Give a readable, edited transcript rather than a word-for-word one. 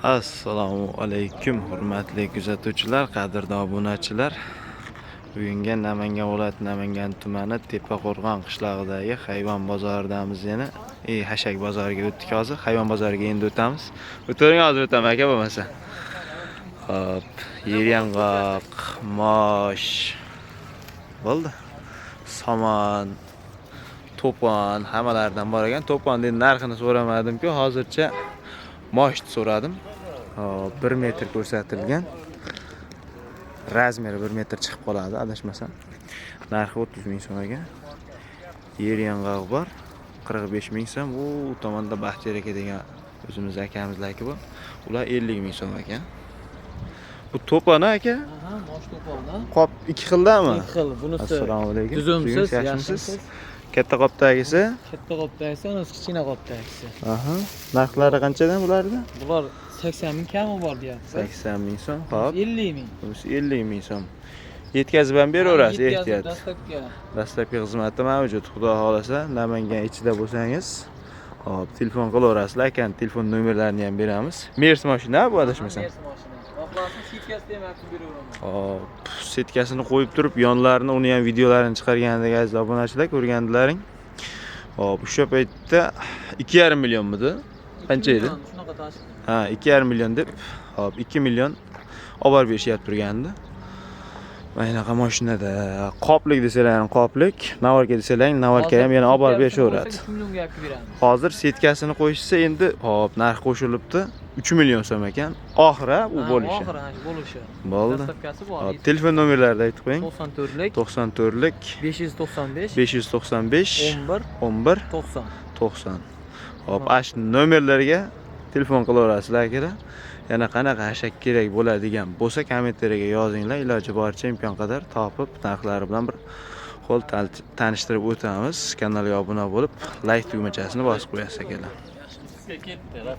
Assalomu alaykum hurmatli kuzatuvchilar, qadrli obunachilar. Bugungi Namangan viloyati Namangan tumani Tepaqo'rg'on qishlog'idagi hayvon bozoridamiz yana. Hashak bozoriga o'tdik hozir. Hayvon bozoriga endi o'tamiz. O'tavering, hozir o'taman aka bo'lmasa. Hop, yer yong'oq, mosh bo'ldi. Somon, to'pon hammalaridan bor ekan. To'ponning narxini so'ramadim-ku, hozircha moshni so'radim. 1 metr ko'rsatilgan. Razmeri 1 metr chiqib qoladi adashmasam. Narxi 30 ming so'm ekan. Yer yong'oq bor. 45 ming so'm. U tomonda Baxtiyor aka degan o'zimiz akamizlaki bu. Ular 50 ming so'm ekan. Bu to'pona aka? Aha, mosh to'pona. Qop 2 xildami? 2 xil. Bunisi Assalomu alaykum. Tuzumsiz, yaxshimisiz? Katta qopdagisi? Katta qopdagisi, unisi kichkina qopdagisi. Aha. Narxlari qanchadan bularda? Bular 80 ming kami bor deyapti. 80 ming so'm. Hop. 50 ming. Bunisi 50 ming so'm. Yetkazib ham beraverasiz, ehtiyot. Dastlabki xizmati mavjud. Xudo xolasa, Namangan ichida bo'lsangiz, hop, telefon qilaverasizlar. Akan telefon nomerlarini ham beramiz. Mers mashina bu adashmasam. Mers mashina. Oqlasi setkasi ham aytib beraveraman. Hop, setkasini qo'yib turib, yonlarini, uni ham videolarini chiqarganidagi aziz obunachilar ko'rgandilaring. Hop, o'sha paytda 2,5 millionmidi? Qancha edi? Shunaqa tashkil. Ha, 2,5 million deb, hop, 2 million olib borib berishyapti turgandi. Maynaqa mashinada qoplik desalaring ham qoplik, navarka desalaring navarka ham yana olib borib berishaveradi. 2 millionga olib beramiz. Hozir setkasini qo'yishsa endi, hop, narx qo'shilibdi. 3 million so'm ekan. Oxiri u bo'lishi. Oxiri bo'lishi. Bo'ldi. Dastlabkasi bor. Hop, telefon nomerlarini aytib qo'ying. 94lik 94lik 595 595 11 11 90. 90. Hop, ash nomerlarga telefon qilaverasizlar akalar. Yana qanaqa hashak kerak bo'ladigan bo'lsa kommentariyaga yozinglar. Iloji boricha imkon qadar topib, narxlari bilan bir qo'l tanishtirib o'tamiz. Kanalga obuna bo'lib, like tugmachasini bosib qo'yasiz akalar.